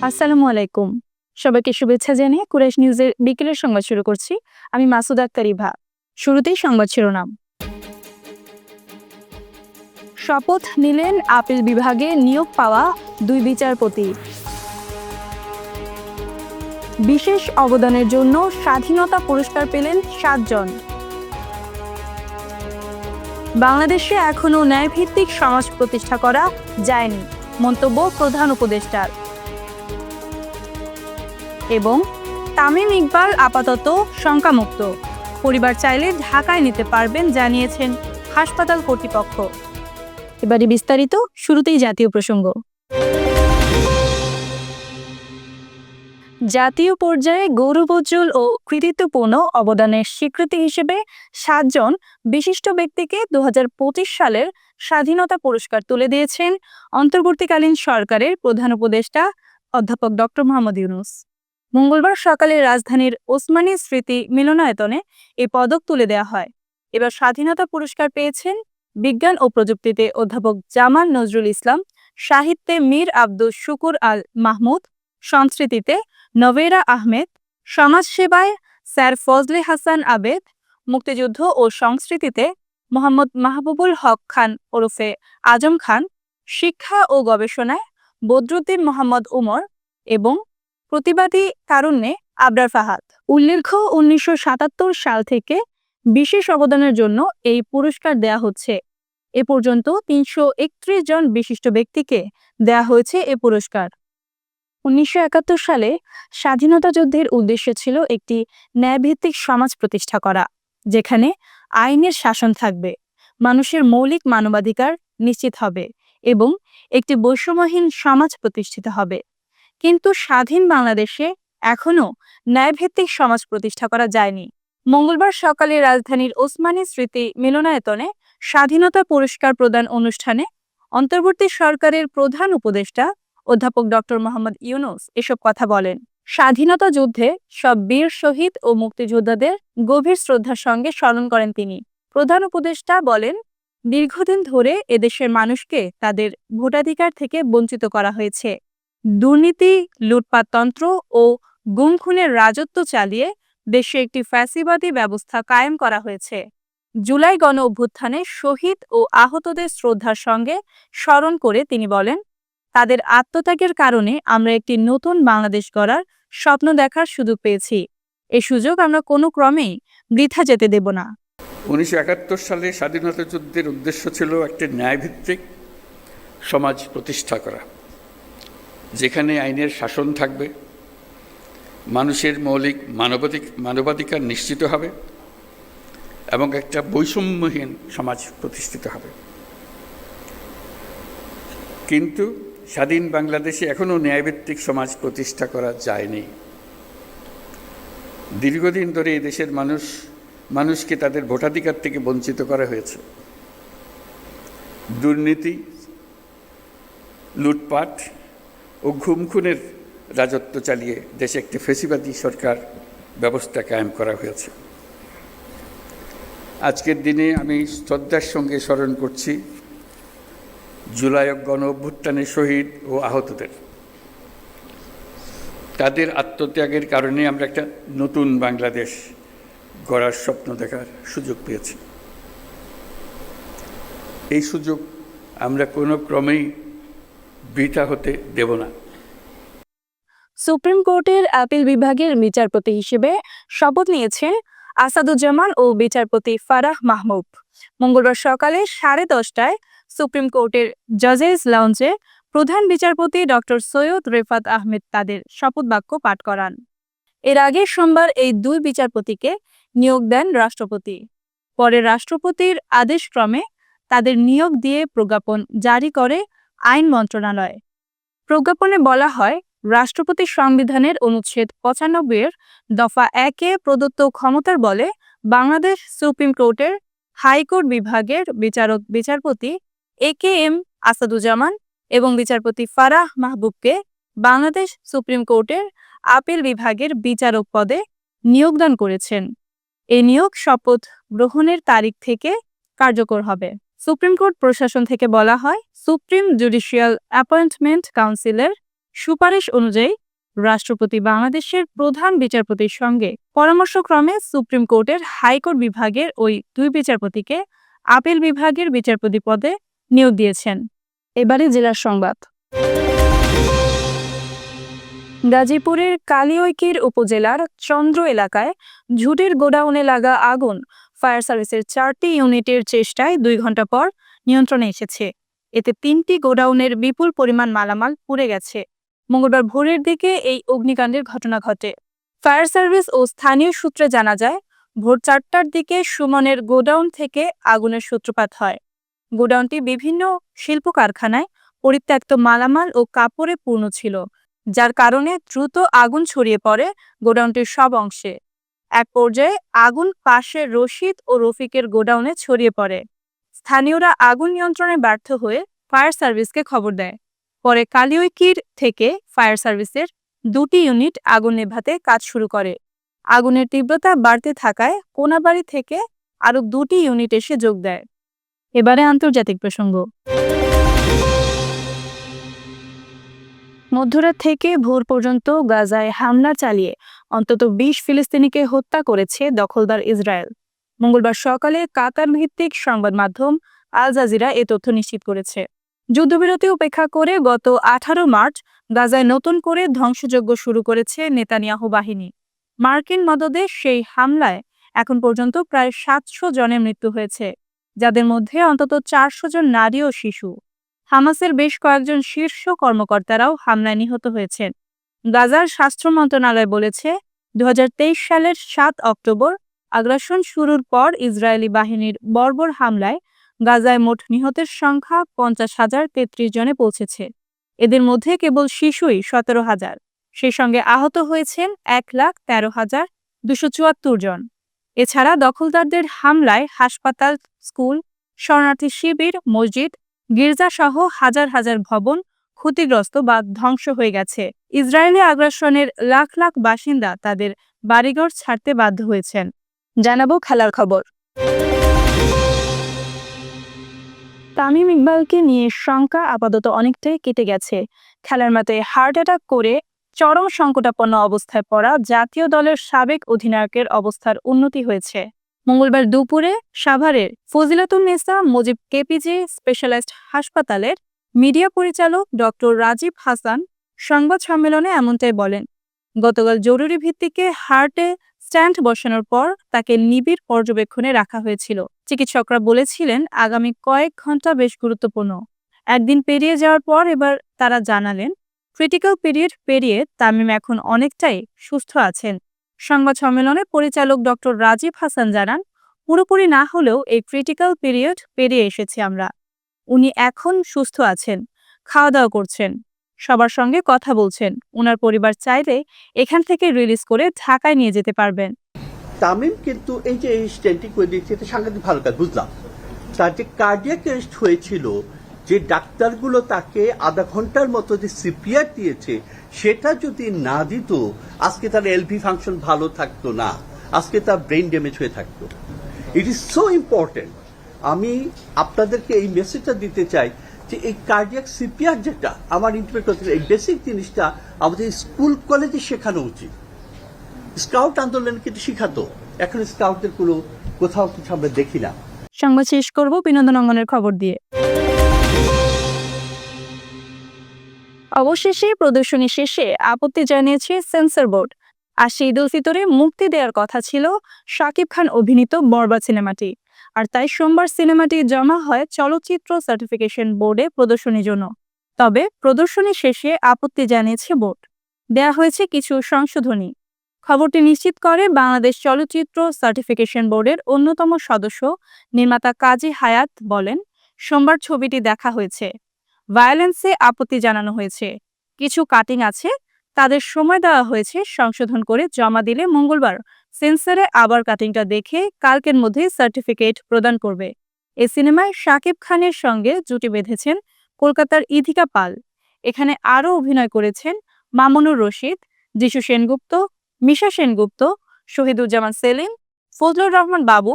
আসসালামু আলাইকুম। সবাইকে শুভেচ্ছা জানিয়ে কুরাইশ নিউজের বিকেলের সংবাদ শুরু করছি। আমি মাসুদ আক্তার ইভা। শুরুতেই সংবাদ শিরোনাম। শপথ নিলেন আপিল বিভাগে নিয়োগ পাওয়া 2 বিচারপতি। বিশেষ অবদানের জন্য স্বাধীনতা পুরস্কার পেলেন 7 জন। বাংলাদেশে এখনো ন্যায়ভিত্তিক সমাজ প্রতিষ্ঠা করা যায়নি, মন্তব্য প্রধান উপদেষ্টার। এবং তামিম ইকবাল আপাতত শঙ্কামুক্ত, পরিবার চাইলে ঢাকায় নিতে পারবেন জানিয়েছেন হাসপাতাল কর্তৃপক্ষ। এবারে বিস্তারিত। শুরুতেই জাতীয় প্রসঙ্গ। জাতীয় পর্যায়ে গৌরবোজ্জ্বল ও কৃতিত্বপূর্ণ অবদানের স্বীকৃতি হিসেবে 7 জন বিশিষ্ট ব্যক্তিকে 2025 সালের স্বাধীনতা পুরস্কার তুলে দিয়েছেন অন্তর্বর্তীকালীন সরকারের প্রধান উপদেষ্টা অধ্যাপক ডক্টর মোহাম্মদ ইউনূস। মঙ্গলবার সকালে রাজধানীর ওসমানী স্মৃতি মিলনায়তনে এই পদক তুলে দেওয়া হয়। এবার স্বাধীনতা পুরস্কার পেয়েছেন বিজ্ঞান ও প্রযুক্তিতে অধ্যাপক জামাল নজরুল ইসলাম, সাহিত্যে মীর আব্দুস শুকুর আল মাহমুদ, সংস্কৃতিতে নভেরা আহমেদ, সমাজসেবায় স্যার ফজলে হাসান আবেদ, মুক্তিযুদ্ধ ও সংস্কৃতিতে মোহাম্মদ মাহবুবুল হক খান ওরফে আজম খান, শিক্ষা ও গবেষণায় বদরুদ্দিন মোহাম্মদ উমর এবং প্রতিবাদী তারুণ্যে আবরার ফাহাদ। উল্লেখ্য, 1977 সাল থেকে বিশেষ অবদানের জন্য এই পুরস্কার দেয়া হচ্ছে। এ পর্যন্ত 331 জন বিশিষ্ট ব্যক্তিকে দেয়া হয়েছে এ পুরস্কার। 1971 সালে স্বাধীনতা যুদ্ধের উদ্দেশ্য ছিল একটি ন্যায়ভিত্তিক সমাজ প্রতিষ্ঠা করা, যেখানে আইনের শাসন থাকবে, মানুষের মৌলিক মানবাধিকার নিশ্চিত হবে এবং একটি বৈষম্যহীন সমাজ প্রতিষ্ঠিত হবে। কিন্তু স্বাধীন বাংলাদেশে এখনো ন্যায়ভিত্তিক সমাজ প্রতিষ্ঠা করা যায়নি। মঙ্গলবার সকালে রাজধানীর ওসমানী স্মৃতি মিলনায়তনে স্বাধীনতা পুরস্কার প্রদান অনুষ্ঠানে অন্তর্বর্তী সরকারের প্রধান উপদেষ্টা অধ্যাপক ডক্টর মোহাম্মদ ইউনূস এসব কথা বলেন। স্বাধীনতা যুদ্ধে সব বীর শহীদ ও মুক্তিযোদ্ধাদের গভীর শ্রদ্ধার সঙ্গে স্মরণ করেন তিনি। প্রধান উপদেষ্টা বলেন, দীর্ঘদিন ধরে এদেশের মানুষকে তাদের ভোটাধিকার থেকে বঞ্চিত করা হয়েছে। দুর্নীতি, লুটপাটতন্ত্র ও গুম-খুনের রাজত্ব চালিয়ে দেশে একটি ফ্যাসিবাদী ব্যবস্থা কায়েম করা হয়েছে। জুলাই গণ অভ্যুত্থানে শহীদ ও আহতদের শ্রদ্ধার সঙ্গে স্মরণ করে তিনি বলেন, তাদের আত্মত্যাগের কারণে আমরা একটি নতুন বাংলাদেশ গড়ার স্বপ্ন দেখার সুযোগ পেয়েছি। এই সুযোগ আমরা কোনো ক্রমেই বৃথা যেতে দেব না। 1971 সালে স্বাধীনতা যুদ্ধের উদ্দেশ্য ছিল একটি ন্যায়ভিত্তিক সমাজ প্রতিষ্ঠা করা, যেখানে আইনের শাসন থাকবে, মানুষের মৌলিক মানবাধিকার নিশ্চিত হবে এবং একটা বৈষম্যহীন সমাজ প্রতিষ্ঠিত হবে। কিন্তু স্বাধীন বাংলাদেশে এখনও ন্যায়ভিত্তিক সমাজ প্রতিষ্ঠা করা যায়নি। দীর্ঘদিন ধরে এই দেশের মানুষকে তাদের ভোটাধিকার থেকে বঞ্চিত করা হয়েছে। দুর্নীতি, লুটপাট ও গুম-খুনের রাজত্ব চালিয়ে দেশে একটি ফ্যাসিবাদী সরকার ব্যবস্থা কায়েম করা হয়েছে। আজকের দিনে আমি শ্রদ্ধার সঙ্গে স্মরণ করছি জুলাই গণ অভ্যুত্থানের শহীদ ও আহতদের। তাদের আত্মত্যাগের কারণে আমরা একটা নতুন বাংলাদেশ গড়ার স্বপ্ন দেখার সুযোগ পেয়েছি। এই সুযোগ আমরা কোনো ক্রমেই বৃথা হতে দেব না। সুপ্রিম কোর্টের আপিল বিভাগের বিচারপতি হিসেবে শপথ নিয়েছেন আসাদুজ্জামান ও বিচারপতি ফারাহ মাহমুদ। মঙ্গলবার সকালে 10:30টায় সুপ্রিম কোর্টের জাজেস লাউঞ্জে প্রধান বিচারপতি ডক্টর সৈয়দ রেফাত আহমেদ তাদের শপথ বাক্য পাঠ করান। এর আগে সোমবার এই 2 বিচারপতিকে নিয়োগ দেন রাষ্ট্রপতি। পরে রাষ্ট্রপতির আদেশক্রমে তাদের নিয়োগ দিয়ে প্রজ্ঞাপন জারি করে আইন মন্ত্রণালয়। প্রজ্ঞাপনে বলা হয়, রাষ্ট্রপতি সংবিধানের অনুচ্ছেদ 95 দফা 1-এ প্রদত্ত ক্ষমতার বলে বাংলাদেশ সুপ্রিম কোর্টের হাইকোর্ট বিভাগের বিচারপতি AKM আসাদুজ্জামান এবং বিচারপতি ফারাহ মাহবুবকে বাংলাদেশ সুপ্রিম কোর্টের আপিল বিভাগের বিচারক পদে নিয়োগদান করেছেন। এই নিয়োগ শপথ গ্রহণের তারিখ থেকে কার্যকর হবে। সুপ্রিম কোর্ট প্রশাসন থেকে বলা হয়, সুপ্রিম জুডিশিয়াল অ্যাপয়েন্টমেন্ট কাউন্সিলের সুপারিশ অনুযায়ী রাষ্ট্রপতি বাংলাদেশের প্রধান বিচারপতির সঙ্গে পরামর্শক্রমে সুপ্রিম কোর্টের হাইকোর্ট বিভাগের ওই দুই বিচারপতিকে আপিল বিভাগের বিচারপতি পদে নিয়োগ দিয়েছেন। এবারে জেলার সংবাদ। গাজীপুরের কালিয়াকৈর উপজেলার চন্দ্র এলাকায় ঝুটের গোডাউনে লাগা আগুন ফায়ার সার্ভিসের 4টি ইউনিটের চেষ্টায় 2 ঘন্টা পর নিয়ন্ত্রণে এসেছে। এতে 3টি গোডাউনের বিপুল পরিমাণ মালামাল পুড়ে গেছে। মঙ্গলবার ভোরের দিকে এই অগ্নিকাণ্ডের ঘটনা ঘটে। ফায়ার সার্ভিস ও স্থানীয় সূত্রে জানা যায়, ভোর 4টার দিকে সুমনের গোডাউন থেকে আগুনের সূত্রপাত হয়। গোডাউনটি বিভিন্ন শিল্প কারখানায় পরিত্যক্ত মালামাল ও কাপড়ে পূর্ণ ছিল, যার কারণে দ্রুত আগুন ছড়িয়ে পড়ে গোডাউনটির সব অংশে। এক পর্যায়ে আগুন পাশের রশিদ ও রফিকের গোডাউনে ছড়িয়ে পড়ে। স্থানীয়রা আগুন নিয়ন্ত্রণে ব্যর্থ হয়ে ফায়ার সার্ভিসকে খবর দেয়। পরে কালিয়াকৈর থেকে ফায়ার সার্ভিসের 2টি ইউনিট আগুন নেভাতে কাজ শুরু করে। আগুনের তীব্রতা বাড়তে থাকায় কোনাবাড়ি থেকে আরও 2টি ইউনিট এসে যোগ দেয়। এবারে আন্তর্জাতিক প্রসঙ্গ। মধ্যরাত থেকে ভোর পর্যন্ত গাজায় হামলা চালিয়ে অন্তত 20 ফিলিস্তিনিকে হত্যা করেছে দখলদার ইসরায়েল। মঙ্গলবার সকালে কাতার ভিত্তিক সংবাদ মাধ্যম আল জাজিরা এ তথ্য নিশ্চিত করেছে। যুদ্ধবিরতি উপেক্ষা করে গত 18 মার্চ গাজায় নতুন করে ধ্বংসযজ্ঞ শুরু করেছে নেতানিয়াহু বাহিনী। মার্কিন মদদে সেই হামলায় এখন পর্যন্ত প্রায় 700 জনের মৃত্যু হয়েছে, যাদের মধ্যে অন্তত 400 জন নারী ও শিশু। হামাসের বেশ কয়েকজন শীর্ষ কর্মকর্তারাও হামলায় নিহত হয়েছেন। গাজার স্বাস্থ্য মন্ত্রণালয় বলেছে, 2023 সালের 7 অক্টোবর আগ্রাসন শুরুর পর ইসরায়েলি বাহিনীর বর্বর হামলায় গাজায় মোট নিহতের সংখ্যা 50,033 জনে পৌঁছেছে। এদের মধ্যে কেবল শিশুই 17,000। সেই সঙ্গে আহত হয়েছেন 1,13,274 জন। এছাড়া দখলদারদের হামলায় হাসপাতাল, স্কুল, শরণার্থী শিবির, মসজিদ, গির্জা সহ হাজার হাজার ভবন ক্ষতিগ্রস্ত বা ধ্বংস হয়ে গেছে। ইসরায়েলি আগ্রাসনের লাখ লাখ বাসিন্দা তাদের বাড়িঘর ছাড়তে বাধ্য হয়েছেন। জানাবো খেলার খবর। তামিম ইকবালকে নিয়ে শঙ্কা আপাতত অনেকটাই কেটে গেছে। খেলার মাঠে হার্ট অ্যাটাক করে চরম সংকটাপন্ন অবস্থায় পড়া জাতীয় দলের সাবেক অধিনায়কের অবস্থার উন্নতি হয়েছে। মঙ্গলবার দুপুরে সাভারের ফজিলাতুন্নেসা মুজিব কেপিজি স্পেশালাইজড হাসপাতালের মিডিয়া পরিচালক ডক্টর রাজীব হাসান সংবাদ সম্মেলনে এমনটাই বলেন। গতকাল জরুরি ভিত্তিতে হার্টে স্ট্যান্ড বসানোর পর তাকে নিবিড় পর্যবেক্ষণে রাখা হয়েছিল। চিকিৎসকরা বলেছিলেন, আগামী কয়েক ঘন্টা বেশ গুরুত্বপূর্ণ। একদিন পেরিয়ে যাওয়ার পর এবার তারা জানালেন, ক্রিটিক্যাল পিরিয়ড পেরিয়ে তামিম এখন অনেকটাই সুস্থ আছেন। সংবাদ সম্মেলনে পরিচালক ডক্টর রাজীব হাসান জানান, পুরোপুরি না হলেও এই ক্রিটিক্যাল পিরিয়ড পেরিয়ে এসেছি আমরা। উনি এখন সুস্থ আছেন, খাওয়া দাওয়া করছেন, সবার সঙ্গে কথা বলছেন। ওনার পরিবার চাইলে এখান থেকে রিলিজ করে ঢাকায় নিয়ে যেতে পারবেন। তামিম কিন্তু এই যে স্টেন্টিং করে দিয়েছে, এটা সাংঘাতিক ভালো কাজ, বুঝলাম। তার যে কার্ডিয়াক অ্যারেস্ট হয়েছিল, যে ডাক্তারগুলো তাকে আধা ঘন্টার মতো যে সিপিআর দিয়েছে, সেটা যদি না দিত আজকে তার এলভি ফাংশন ভালো থাকতো না, আজকে তার ব্রেন ড্যামেজ হয়ে থাকতো। It is so important. আমি আপনাদেরকে এই মেসেজটা দিতে চাই যে এই কার্ডিয়াক সিপিআর যেটা আমার ইন্টারপ্রেট করতে, এই বেসিক জিনিসটা আমাদের স্কুল কলেজে শেখানো উচিত। স্কাউট আন্দোলন কিন্তু শিখাতো, এখন স্কাউটদের কোনো কোথাও কিছু আমরা দেখি না। সংবাদ শেষ করব বিনোদন অঙ্গনের খবর দিয়ে। অবশেষে প্রদর্শনী শেষে আপত্তি জানিয়েছে সেন্সর বোর্ড। আর ঈদ উল ফিতরে মুক্তি দেওয়ার কথা ছিল শাকিব খান অভিনীত বরবাদ সিনেমাটি, আর তাই সোমবার সিনেমাটি জমা হয় চলচ্চিত্র সার্টিফিকেশন বোর্ডে প্রদর্শনীর জন্য। তবে প্রদর্শনী শেষে আপত্তি জানিয়েছে বোর্ড। দেয়া হয়েছে কিছু সংশোধনী। খবরটি নিশ্চিত করে বাংলাদেশ চলচ্চিত্র সার্টিফিকেশন বোর্ডের অন্যতম সদস্য নির্মাতা কাজী হায়াত বলেন, সোমবার ছবিটি দেখা হয়েছে, ভায়োলেন্সে আপত্তি জানানো হয়েছে, কিছু কাটিং আছে, তাদের সময় দেওয়া হয়েছে সংশোধন করে জমা দিলে মঙ্গলবার সেন্সরে আবার কাটিংটা দেখে কালকের মধ্যে সার্টিফিকেট প্রদান করবে। এই সিনেমায় শাকিব খানের সঙ্গে জুটি বেঁধেছেন কলকাতার ইধিকা পাল। এখানে আরও অভিনয় করেছেন মামুনুর রশিদ, যিশু সেনগুপ্ত, মিশা সেনগুপ্ত, শহীদুজ্জামান সেলিম, ফজলুর রহমান বাবু,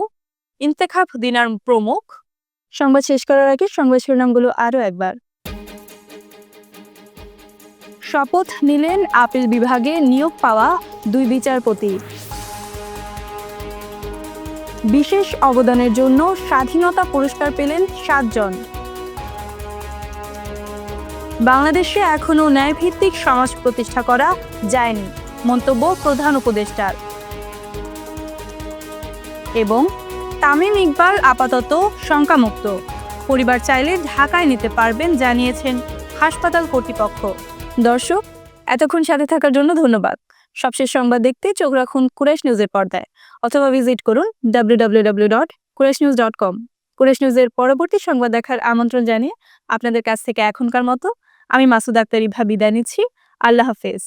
ইন্তেখাব দিনার প্রমুখ। সংবাদ শেষ করার আগে সংবাদ শিরোনামগুলো আরও একবার। শপথ নিলেন আপিল বিভাগে নিয়োগ পাওয়া 2 বিচারপতি। বিশেষ অবদানের জন্য স্বাধীনতা পুরস্কার পেলেন 7 জন। বাংলাদেশে এখনো ন্যায়ভিত্তিক সমাজ প্রতিষ্ঠা করা যায়নি, মন্তব্য প্রধান উপদেষ্টার। এবং তামিম ইকবাল আপাতত শঙ্কামুক্ত, পরিবার চাইলে ঢাকায় নিতে পারবেন জানিয়েছেন হাসপাতাল কর্তৃপক্ষ। দর্শক, এতক্ষণ সাথে থাকার জন্য ধন্যবাদ। সবশেষ সংবাদ দেখতে চোখ রাখুন কুরাইশ নিউজের পর্দায় অথবা ভিজিট করুন www.qurayshnews.com। কুরাইশ নিউজের পরবর্তী সংবাদ দেখার আমন্ত্রণ জানিয়ে আপনাদের কাছ থেকে এখনকার মতো আমি মাসুদ আক্তার ইভা বিদায় নিচ্ছি। আল্লাহ হাফেজ।